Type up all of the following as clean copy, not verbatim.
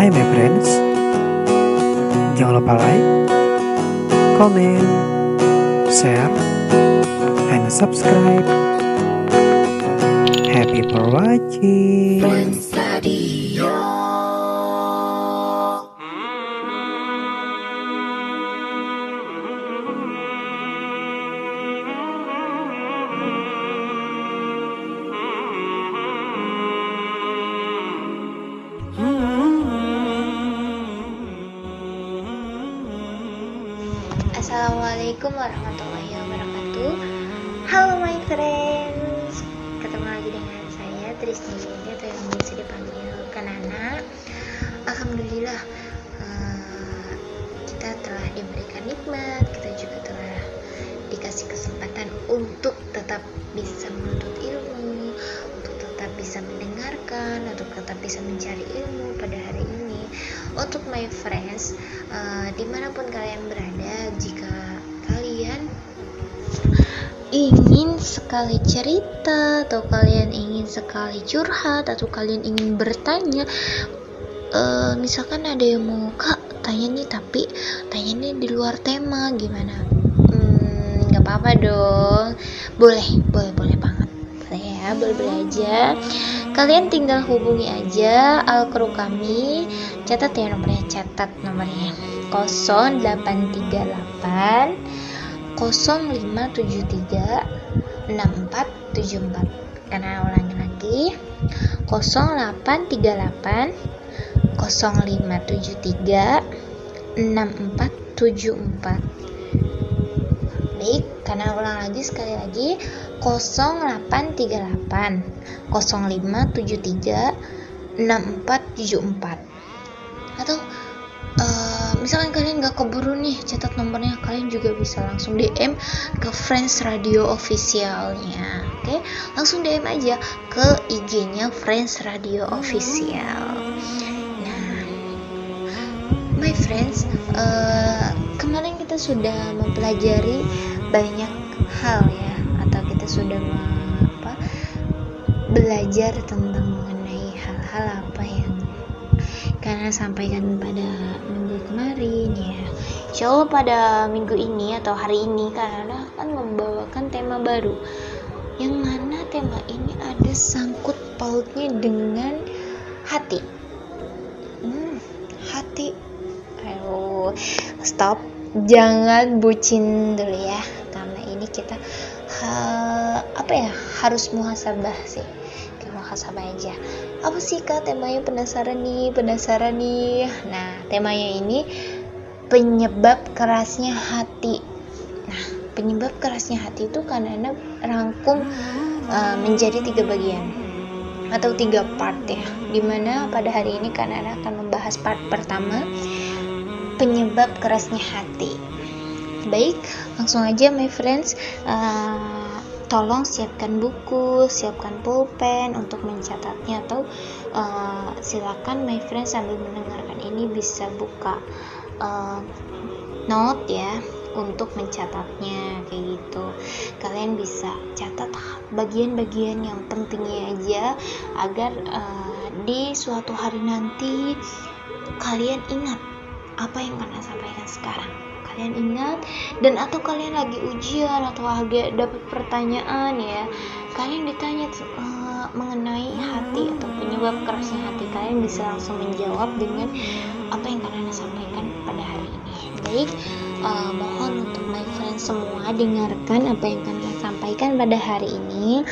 Hai my friends, jangan lupa like, comment, share, and subscribe. Happy for watching. Friends Radio. Assalamualaikum warahmatullahi wabarakatuh. Halo my friends, ketemu lagi dengan saya Trisni Yenti atau yang biasa dipanggil Kanana. Alhamdulillah, kita telah diberikan nikmat, kita juga telah dikasih kesempatan untuk tetap bisa menuntut ilmu, untuk tetap bisa mendengarkan, untuk tetap bisa mencari ilmu pada hari ini. Untuk my friends, dimanapun kalian berada, jika kalian ingin sekali cerita atau kalian ingin sekali curhat atau kalian ingin bertanya, misalkan ada yang mau kak tanya nih tapi tanya nih di luar tema gimana, nggak apa-apa dong, boleh banget, boleh ya, boleh aja. Kalian tinggal hubungi aja alkru kami, catat nomornya 0838 0573 6474. Karena ulangi lagi 0838 0573 6474. Baik, karena ulang lagi sekali lagi 0838 0573 6474. Atau misalkan kalian gak keburu nih catat nomornya, kalian juga bisa langsung DM ke Friends Radio officialnya. Oke, langsung DM aja ke IG-nya Friends Radio official. Nah, my friends, kemarin kita sudah mempelajari banyak hal ya, atau kita sudah belajar tentang mengenai hal-hal apa yang karena sampaikan pada minggu kemarin ya. Insya Allah pada minggu ini atau hari ini karena akan membawakan tema baru, yang mana tema ini ada sangkut pautnya dengan hati. Hati. Ayo, stop, jangan bucin dulu ya, karena ini kita harus muhasabah sih. Muhasabah aja. Apa sih kak temanya? Penasaran nih. Nah, temanya ini penyebab kerasnya hati. Nah, penyebab kerasnya hati itu karena rangkum menjadi 3 bagian atau 3 part ya. Dimana pada hari ini karena akan membahas part pertama, penyebab kerasnya hati. Baik, langsung aja my friends. Tolong siapkan buku, siapkan pulpen untuk mencatatnya, atau silakan my friends sambil mendengarkan ini bisa buka note ya untuk mencatatnya kayak gitu. Kalian bisa catat bagian-bagian yang pentingnya aja agar di suatu hari nanti kalian ingat apa yang kalian sampaikan sekarang. Kalian ingat, dan atau kalian lagi ujian atau lagi dapat pertanyaan ya, kalian ditanya mengenai hati atau penyebab kerasnya hati, kalian bisa langsung menjawab dengan apa yang kalian sampaikan pada hari ini. Baik, mohon untuk my friends semua dengarkan apa yang kalian sampaikan pada hari ini.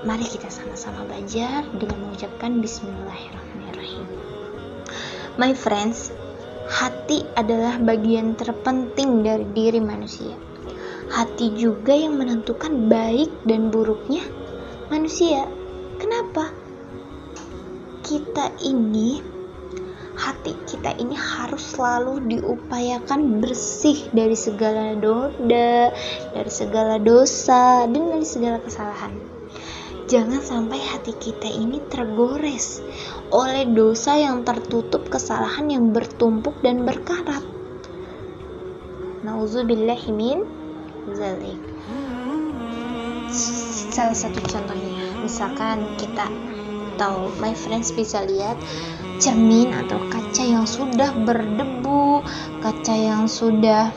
Mari kita sama-sama belajar dengan mengucapkan Bismillahirrahmanirrahim. My friends, hati adalah bagian terpenting dari diri manusia. Hati juga yang menentukan baik dan buruknya manusia. Kenapa? Hati kita ini harus selalu diupayakan bersih dari segala noda, dari segala dosa, dan dari segala kesalahan. Jangan sampai hati kita ini tergores oleh dosa yang tertutup, kesalahan yang bertumpuk dan berkarat. Nauzubillahi min zalik. Salah satu contohnya, misalkan kita atau my friends bisa lihat cermin atau kaca yang sudah berdebu, kaca yang sudah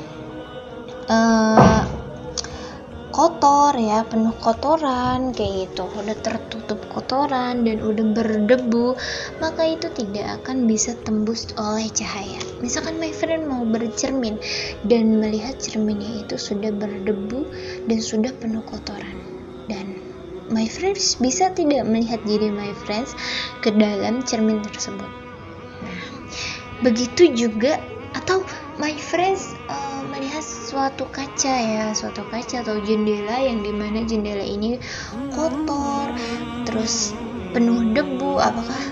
kotor ya, penuh kotoran kayak gitu, udah tertutup kotoran dan udah berdebu, maka itu tidak akan bisa tembus oleh cahaya. Misalkan my friend mau bercermin dan melihat cerminnya itu sudah berdebu dan sudah penuh kotoran, dan my friends bisa tidak melihat diri my friends ke dalam cermin tersebut. Nah, begitu juga atau my friends melihat suatu kaca atau jendela yang dimana jendela ini kotor terus penuh debu, apakah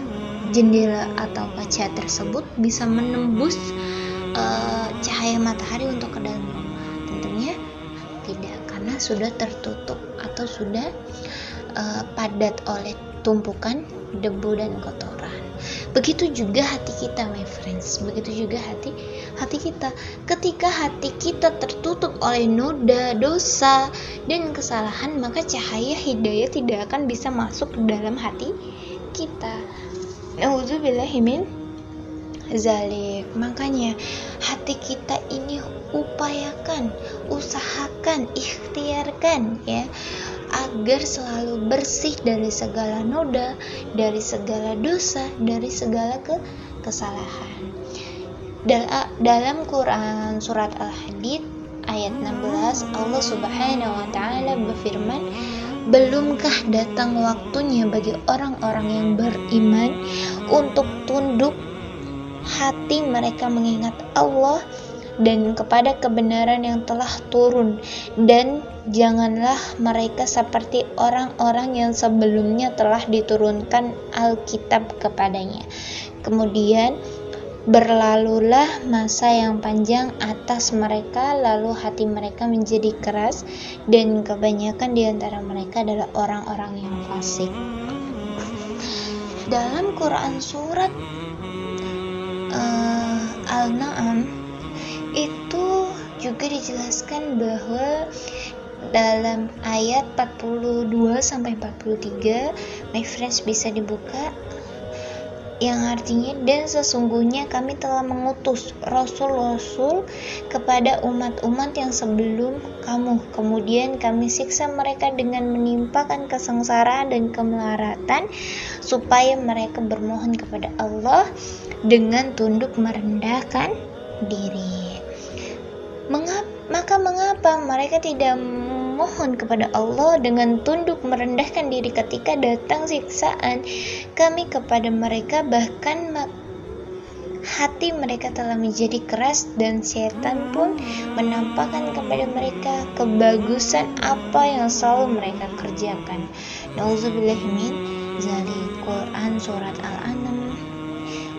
jendela atau kaca tersebut bisa menembus cahaya matahari untuk ke dalam rumah? Tentunya tidak, karena sudah tertutup atau sudah padat oleh tumpukan debu dan kotoran. Begitu juga hati kita my friends, begitu juga hati kita. Ketika hati kita tertutup oleh noda, dosa, dan kesalahan, maka cahaya hidayah tidak akan bisa masuk ke dalam hati kita. Nauzubillahi min zalik. Makanya hati kita ini usahakan, ikhtiarkan ya, agar selalu bersih dari segala noda, dari segala dosa, dari segala kesalahan. Dalam Quran surat Al-Hadid ayat 16, Allah Subhanahu wa taala berfirman, "Belumkah datang waktunya bagi orang-orang yang beriman untuk tunduk hati mereka mengingat Allah dan kepada kebenaran yang telah turun, dan janganlah mereka seperti orang-orang yang sebelumnya telah diturunkan Alkitab kepadanya. Kemudian berlalulah masa yang panjang atas mereka, lalu hati mereka menjadi keras, dan kebanyakan di antara mereka adalah orang-orang yang fasik." Dalam Quran surat Al-Na'am itu juga dijelaskan bahwa dalam ayat 42 sampai 43, my friends bisa dibuka, yang artinya, "Dan sesungguhnya kami telah mengutus rasul-rasul kepada umat-umat yang sebelum kamu, kemudian kami siksa mereka dengan menimpakan kesengsaraan dan kemelaratan, supaya mereka bermohon kepada Allah dengan tunduk merendahkan diri. Maka mengapa mereka tidak mohon kepada Allah dengan tunduk merendahkan diri ketika datang siksaan kami kepada mereka, bahkan hati mereka telah menjadi keras, dan setan pun menampakkan kepada mereka kebagusan apa yang selalu mereka kerjakan." Nauzubillahi min zalik. Quran surat Al-An'am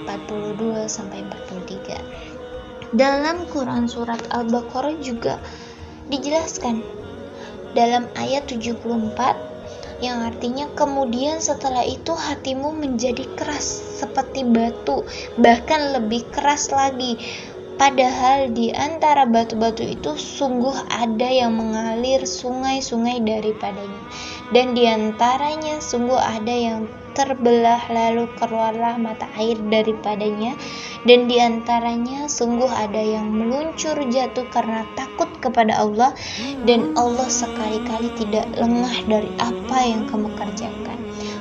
42 sampai 43. Dalam Quran surat Al-Baqarah juga dijelaskan dalam ayat 74, yang artinya, "Kemudian setelah itu hatimu menjadi keras seperti batu, bahkan lebih keras lagi. Padahal di antara batu-batu itu sungguh ada yang mengalir sungai-sungai daripadanya, dan di antaranya sungguh ada yang terbelah lalu keluarlah mata air daripadanya, dan di antaranya sungguh ada yang meluncur jatuh karena takut kepada Allah, dan Allah sekali-kali tidak lengah dari apa yang kamu kerjakan."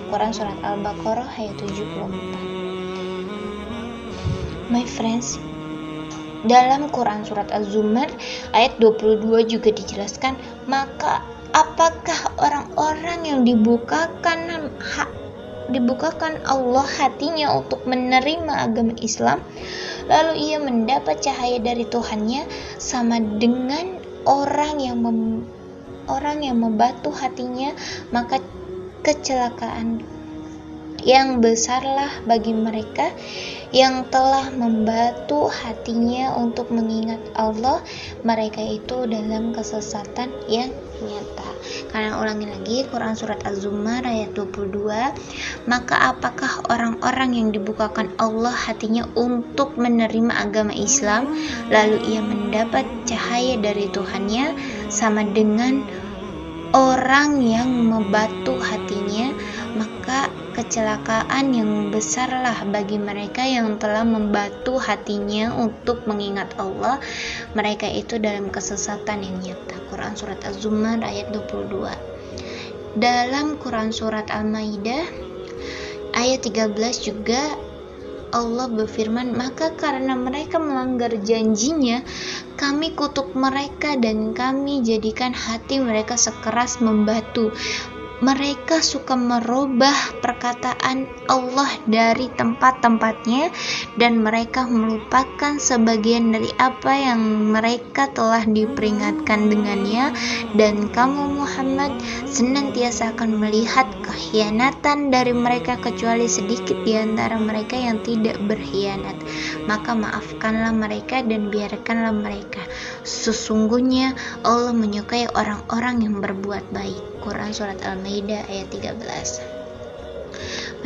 Quran surat Al-Baqarah ayat 74. My friends, dalam Quran surat Az-Zumar ayat 22 juga dijelaskan, "Maka apakah orang-orang yang dibukakan Allah hatinya untuk menerima agama Islam, lalu ia mendapat cahaya dari Tuhannya, sama dengan orang yang membatu hatinya, maka kecelakaan yang besarlah bagi mereka yang telah membatu hatinya untuk mengingat Allah, mereka itu dalam kesesatan yang nyata." Karena ulangi lagi, Quran surat Az-Zumar ayat 22, "Maka apakah orang-orang yang dibukakan Allah hatinya untuk menerima agama Islam, lalu ia mendapat cahaya dari Tuhannya, sama dengan orang yang membatu hatinya, maka kecelakaan yang besarlah bagi mereka yang telah membatu hatinya untuk mengingat Allah. Mereka itu dalam kesesatan yang nyata. Quran Surat Az-Zumar ayat 22. Dalam Quran Surat Al-Maidah ayat 13 juga Allah berfirman, maka karena mereka melanggar janjinya, kami kutuk mereka dan kami jadikan hati mereka sekeras membatu. Mereka suka merubah perkataan Allah dari tempat-tempatnya dan mereka melupakan sebagian dari apa yang mereka telah diperingatkan dengannya, dan kamu Muhammad senantiasa akan melihat kekhianatan dari mereka kecuali sedikit di antara mereka yang tidak berkhianat. Maka maafkanlah mereka dan biarkanlah mereka. Sesungguhnya Allah menyukai orang-orang yang berbuat baik. Quran Surat Al-Maidah ayat 13.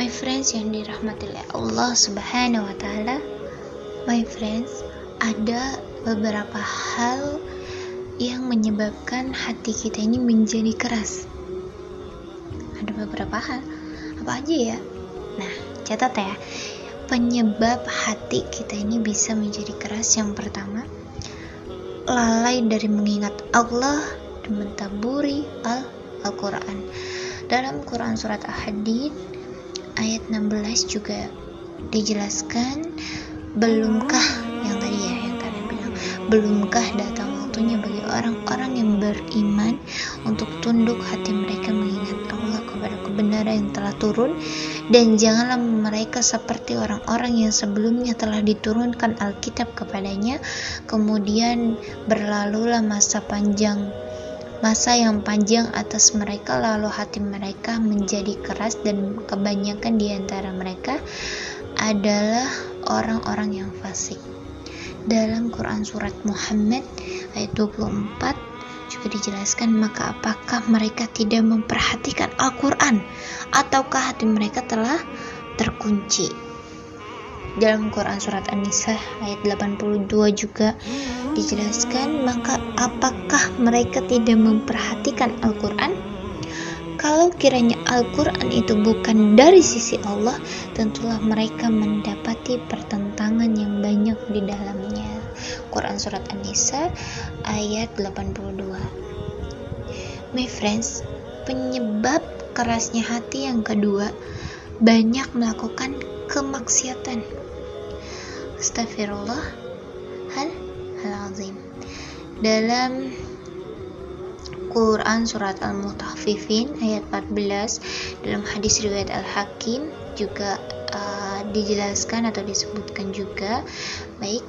My friends yang dirahmati oleh Allah Subhanahu wa Ta'ala, my friends, ada beberapa hal yang menyebabkan hati kita ini menjadi keras. Ada beberapa hal, apa aja ya? Nah, catat ya. Penyebab hati kita ini bisa menjadi keras, yang pertama, lalai dari mengingat Allah dan mentaburi Al-Quran. Dalam Quran Surat Al-Hadid ayat 16 juga dijelaskan, belumkah yang tadi ya, yang kalian bilang, belumkah datang waktunya bagi orang-orang yang beriman untuk tunduk hati mereka mengingat Allah kepada kebenaran yang telah turun, dan janganlah mereka seperti orang-orang yang sebelumnya telah diturunkan Alkitab kepadanya, kemudian berlalulah masa yang panjang atas mereka, lalu hati mereka menjadi keras, dan kebanyakan di antara mereka adalah orang-orang yang fasik. Dalam Quran Surat Muhammad ayat 24 juga dijelaskan, maka apakah mereka tidak memperhatikan Al-Quran, ataukah hati mereka telah terkunci? Dalam Quran Surat An-Nisa ayat 82 juga dijelaskan, maka apakah mereka tidak memperhatikan Al-Quran? Kalau kiranya Al-Quran itu bukan dari sisi Allah, tentulah mereka mendapati pertentangan yang banyak di dalamnya. Quran Surat An-Nisa ayat 82. My friends, penyebab kerasnya hati yang kedua, banyak melakukan kemaksiatan. Astagfirullah al-azim. Dalam Quran Surat Al-Mutaffifin ayat 14, dalam hadis riwayat Al-Hakim juga dijelaskan atau disebutkan juga. Baik,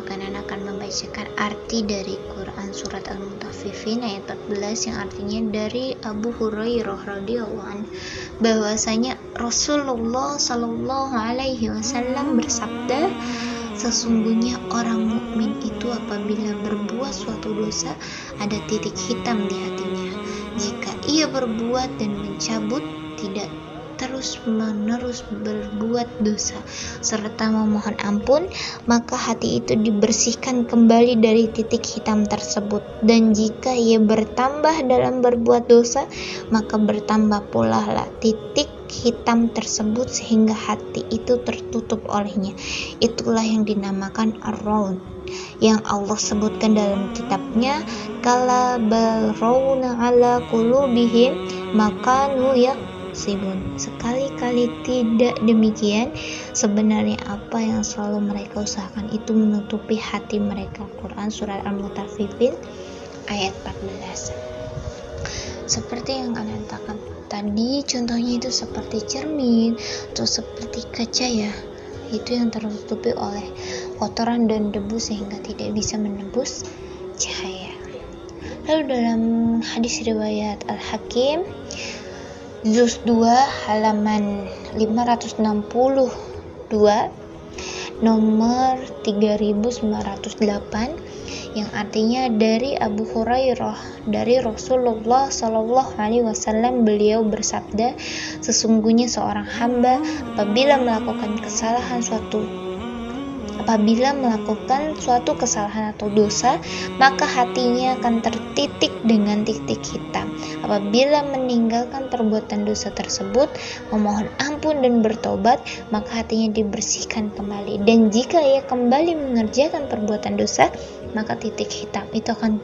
kalian akan membacakan arti dari Quran Surat Al-Mutaffifin ayat 14 yang artinya dari Abu Hurairah radhiyallahu anhu bahwasanya Rasulullah sallallahu alaihi wasallam bersabda, sesungguhnya orang mukmin itu apabila berbuat suatu dosa ada titik hitam di hatinya. Jika ia berbuat dan mencabut, tidak terus-menerus berbuat dosa serta memohon ampun, maka hati itu dibersihkan kembali dari titik hitam tersebut. Dan jika ia bertambah dalam berbuat dosa, maka bertambah pula lah titik hitam tersebut sehingga hati itu tertutup olehnya. Itulah yang dinamakan ar-raun, yang Allah sebutkan dalam kitabnya, kala balrauna ala qulubihim makanu yaksibun. Sekali-kali tidak demikian, sebenarnya apa yang selalu mereka usahakan itu menutupi hati mereka. Quran Surat Al-Mutaffifin ayat 14. Seperti yang kalian katakan tadi, contohnya itu seperti cermin atau seperti kaca ya, itu yang tertutupi oleh kotoran dan debu sehingga tidak bisa menembus cahaya. Lalu dalam hadis riwayat Al-Hakim juz 2 halaman 562 nomor 3908 yang artinya dari Abu Hurairah dari Rasulullah sallallahu alaihi wasallam, beliau bersabda, sesungguhnya seorang hamba apabila melakukan kesalahan suatu Apabila melakukan suatu kesalahan atau dosa, maka hatinya akan tertitik dengan titik hitam. Apabila meninggalkan perbuatan dosa tersebut, memohon ampun dan bertobat, maka hatinya dibersihkan kembali. Dan jika ia kembali mengerjakan perbuatan dosa, maka titik hitam itu akan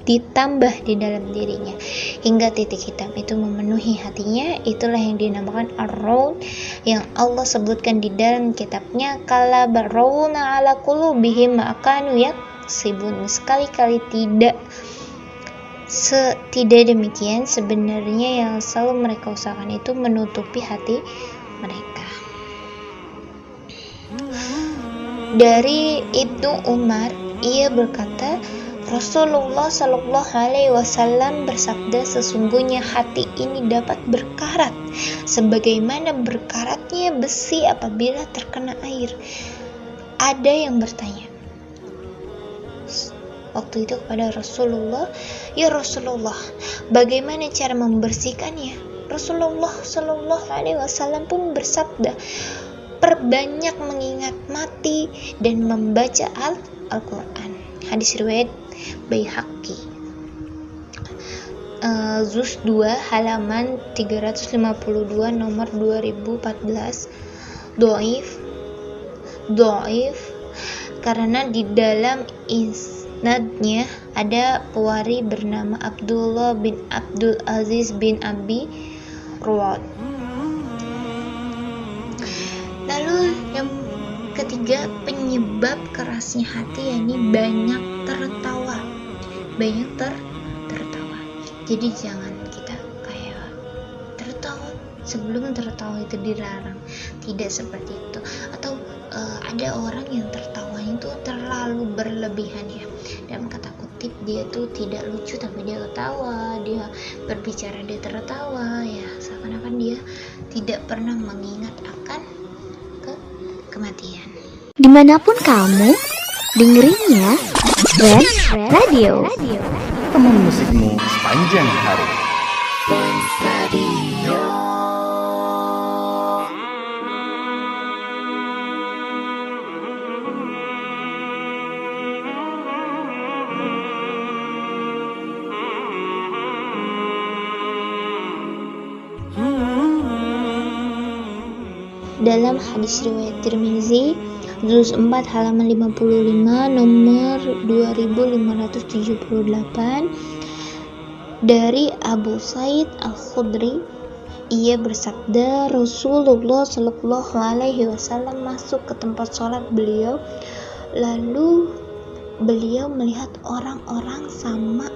ditambah di dalam dirinya hingga titik hitam itu memenuhi hatinya. Itulah yang dinamakan ar-raun, yang Allah sebutkan di dalam kitabnya, kala barrauna ala qulubihim ma kanu yaksibun. Sekali-kali tidak demikian, sebenarnya yang selalu mereka usahakan itu menutupi hati mereka. Dari Ibnu Umar, ia berkata, Rasulullah Shallallahu Alaihi Wasallam bersabda, sesungguhnya hati ini dapat berkarat sebagaimana berkaratnya besi apabila terkena air. Ada yang bertanya waktu itu kepada Rasulullah, ya Rasulullah, bagaimana cara membersihkannya? Rasulullah Shallallahu Alaihi Wasallam pun bersabda, perbanyak mengingat mati dan membaca Al-Quran. Hadis riwayat Baihaqi, Juz 2 halaman 352 nomor 2014. Dhaif karena di dalam isnadnya ada pewari bernama Abdullah bin Abdul Aziz bin Abi Ruwad. Lalu yang ketiga, penyebab kerasnya hati yakni banyak tertawa. Jadi jangan kita kayak tertawa, sebelum tertawa itu dilarang, tidak seperti itu. Atau ada orang yang tertawa itu terlalu berlebihan ya, dalam kata kutip dia tuh tidak lucu tapi dia ketawa, dia berbicara dia tertawa ya, seakan-akan dia tidak pernah mengingat akan kematian. Dimanapun kamu, dengerinnya Red Radio. Teman musikmu sepanjang hari. Dalam hadis riwayat Tirmizi, Juz 4 halaman 55 nomor 2578, dari Abu Sa'id Al-Khudri, ia bersabda, Rasulullah Shallallahu Alaihi Wasallam masuk ke tempat sholat beliau, lalu beliau melihat orang-orang sama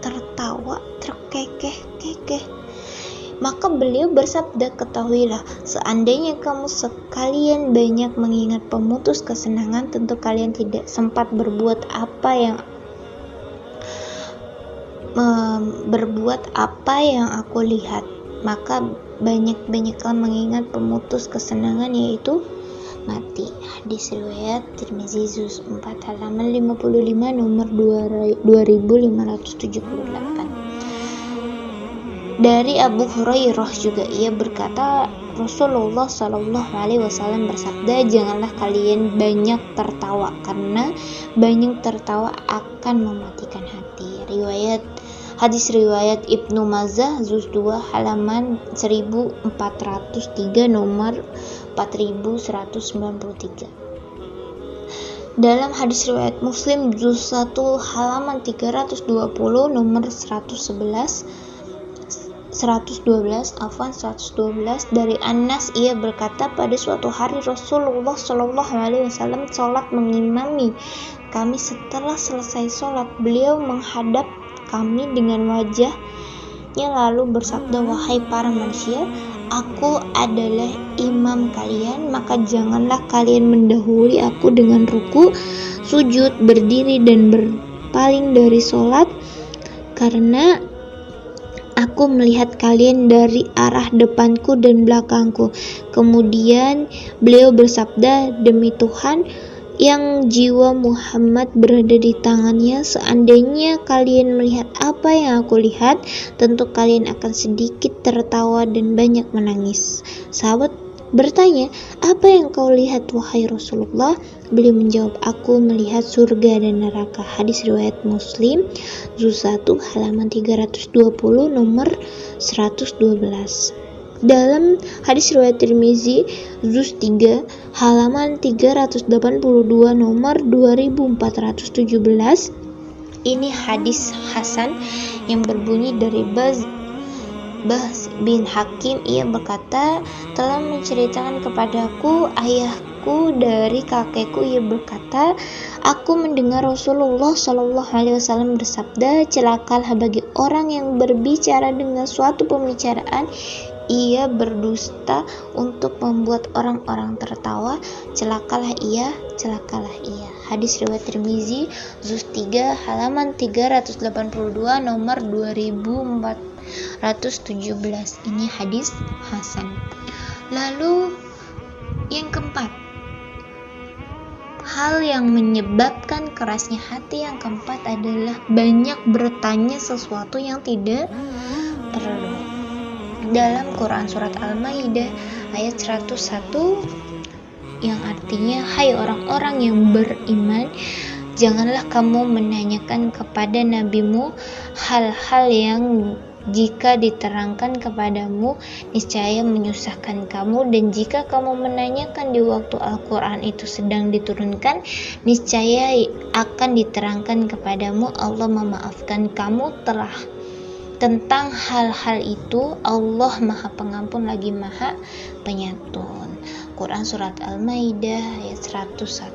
tertawa terkekeh-kekeh. Maka beliau bersabda, ketahuilah, seandainya kamu sekalian banyak mengingat pemutus kesenangan, tentu kalian tidak sempat berbuat apa yang aku lihat. Maka banyak-banyaklah mengingat pemutus kesenangan, yaitu mati. Hadis riwayat Tirmizi Juz 4 halaman 55 nomor 2578. Dari Abu Hurairah juga ia berkata, Rasulullah Shallallahu Alaihi Wasallam bersabda, janganlah kalian banyak tertawa karena banyak tertawa akan mematikan hati. Hadis riwayat Ibnu Majah Juz 2 halaman 1403 nomor 4193. Dalam hadis riwayat Muslim Juz 1 halaman 320 nomor 112 dari Anas, ia berkata, pada suatu hari Rasulullah Shallallahu Alaihi Wasallam sholat mengimami kami. Setelah selesai sholat, beliau menghadap kami dengan wajahnya lalu bersabda, wahai para manusia, aku adalah imam kalian, maka janganlah kalian mendahului aku dengan ruku, sujud, berdiri dan berpaling dari sholat, karena aku melihat kalian dari arah depanku dan belakangku. Kemudian beliau bersabda, demi Tuhan yang jiwa Muhammad berada di tangannya, seandainya kalian melihat apa yang aku lihat, tentu kalian akan sedikit tertawa dan banyak menangis. Sahabat bertanya, "Apa yang kau lihat wahai Rasulullah?" Beliau menjawab, "Aku melihat surga dan neraka." Hadis riwayat Muslim, juz 1 halaman 320 nomor 112. Dalam hadis riwayat Tirmizi, juz 3 halaman 382 nomor 2417, ini hadis hasan yang berbunyi dari Bahz bin Hakim. Ia berkata, telah menceritakan kepadaku ayahku dari kakekku. Ia berkata, aku mendengar Rasulullah Shallallahu Alaihi Wasallam bersabda, celakalah bagi orang yang berbicara dengan suatu pembicaraan ia berdusta untuk membuat orang-orang tertawa. Celakalah ia. Hadis riwayat Tirmizi, juz 3 halaman 382 nomor 2417. Ini hadis hasan. Lalu yang keempat, hal yang menyebabkan kerasnya hati yang keempat adalah banyak bertanya sesuatu yang tidak perlu. Dalam Quran surat Al-Maidah ayat 101 yang artinya, hai orang-orang yang beriman, janganlah kamu menanyakan kepada nabimu hal-hal yang jika diterangkan kepadamu niscaya menyusahkan kamu, dan jika kamu menanyakan di waktu Al-Quran itu sedang diturunkan niscaya akan diterangkan kepadamu. Allah memaafkan kamu telah tentang hal-hal itu. Allah Maha Pengampun lagi Maha Penyantun. Quran surat Al-Maidah ayat 101.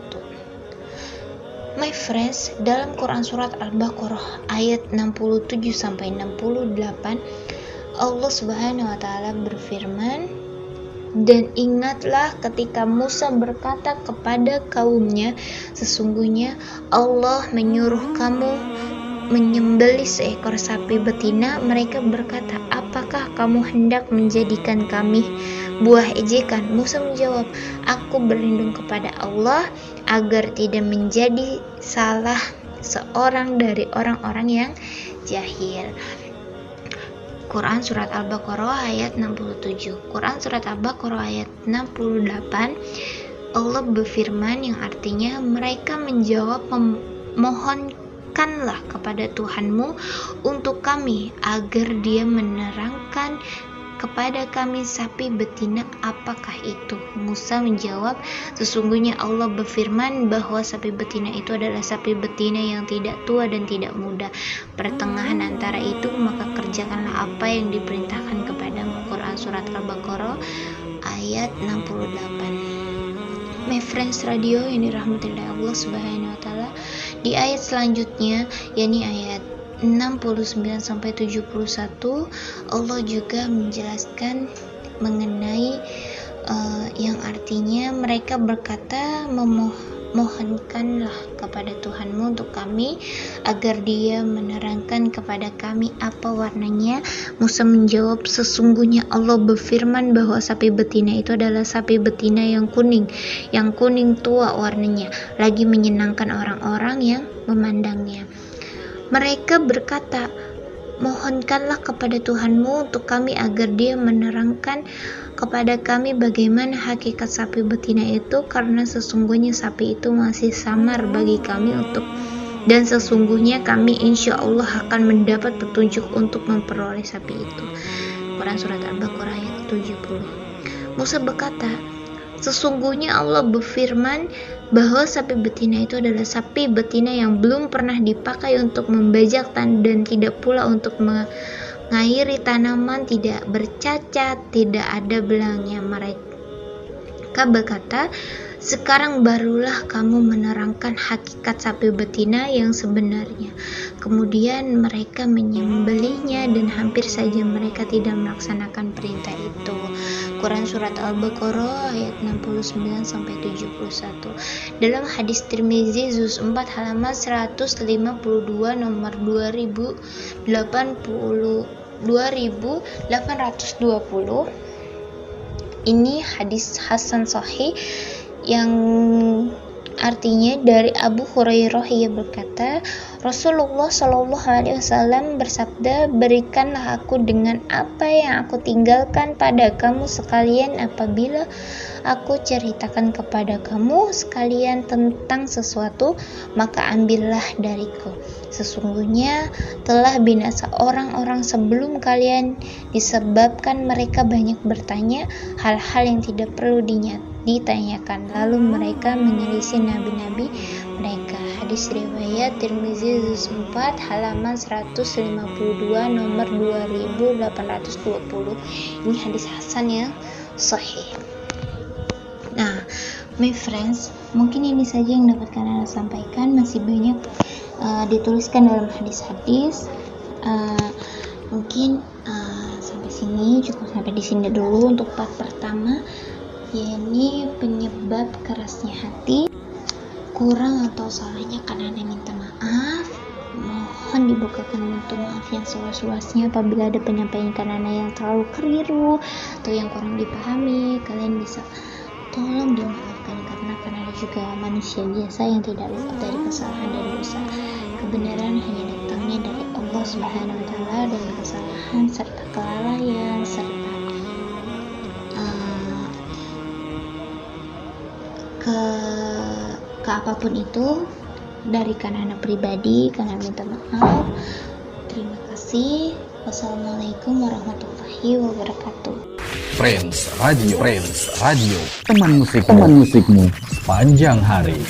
My friends, dalam Quran surat Al-Baqarah ayat 67 sampai 68, Allah Subhanahu wa taala berfirman, dan ingatlah ketika Musa berkata kepada kaumnya, sesungguhnya Allah menyuruh kamu menyembelih seekor sapi betina. Mereka berkata, apakah kamu hendak menjadikan kami buah ejekan? Musa menjawab, aku berlindung kepada Allah agar tidak menjadi salah seorang dari orang-orang yang jahil. Quran surat Al-Baqarah ayat 67. Quran surat Al-Baqarah ayat 68, Allah berfirman yang artinya, mereka menjawab, mohonkanlah kepada Tuhanmu untuk kami agar dia menerangkan kepada kami sapi betina, apakah itu? Musa menjawab, sesungguhnya Allah berfirman bahwa sapi betina itu adalah sapi betina yang tidak tua dan tidak muda. Pertengahan antara itu, maka kerjakanlah apa yang diperintahkan kepadamu. Quran surat Al-Baqarah ayat 68. My friends radio yang dirahmati oleh Allah Subhanahu wa taala, di ayat selanjutnya yakni ayat 69 sampai 71, Allah juga menjelaskan mengenai yang artinya mereka berkata, mohonkanlah kepada Tuhanmu untuk kami agar dia menerangkan kepada kami apa warnanya. Musa menjawab, sesungguhnya Allah berfirman bahwa sapi betina itu adalah sapi betina yang kuning tua warnanya, lagi menyenangkan orang-orang yang memandangnya. Mereka berkata, mohonkanlah kepada Tuhanmu untuk kami agar dia menerangkan kepada kami bagaimana hakikat sapi betina itu, karena sesungguhnya sapi itu masih samar bagi kami dan sesungguhnya kami insya Allah akan mendapat petunjuk untuk memperoleh sapi itu. Quran surat Al-Baqarah ayat 70. Musa berkata, sesungguhnya Allah berfirman bahwa sapi betina itu adalah sapi betina yang belum pernah dipakai untuk membajak dan tidak pula untuk mengairi tanaman, tidak bercacat, tidak ada belangnya. Mereka berkata, sekarang barulah kamu menerangkan hakikat sapi betina yang sebenarnya. Kemudian mereka menyembelihnya dan hampir saja mereka tidak melaksanakan perintah itu. Quran surat Al-Baqarah ayat 69 sampai 71. Dalam hadis Tirmizi juz 4 halaman 152 nomor 2820, ini hadis hasan sahih yang artinya dari Abu Hurairah, ia berkata, Rasulullah Shallallahu Alaihi Wasallam bersabda, berikanlah aku dengan apa yang aku tinggalkan pada kamu sekalian apabila aku ceritakan kepada kamu sekalian tentang sesuatu, maka ambillah dariku. Sesungguhnya telah binasa orang-orang sebelum kalian disebabkan mereka banyak bertanya hal-hal yang tidak perlu ditanyakan, lalu mereka menyelisih nabi-nabi mereka. Hadis riwayat Tirmizi juz 4 halaman 152 nomor 2820. Ini hadis hasan yang sahih. Nah, my friends, mungkin ini saja yang dapat kalian sampaikan. Masih banyak dituliskan dalam hadis-hadis. Mungkin cukup sampai di sini dulu untuk part pertama, yakni penyebab kerasnya hati. Kurang atau salahnya karena Anda minta maaf. Mohon dibukakan pintu maaf yang seluas-luasnya apabila ada penyampaian karena yang terlalu keliru atau yang kurang dipahami. Kalian bisa tolong dimaafkan karena ada juga manusia biasa yang tidak luput dari kesalahan dan dosa. Kebenaran hanya datangnya dari Allah Subhanahu wa taala, dan kesalahan serta kelalaian serta ke apapun itu dari kanan pribadi, karena minta maaf. Terima kasih. Wassalamualaikum warahmatullahi wabarakatuh. Friends Radio, teman musikmu sepanjang hari.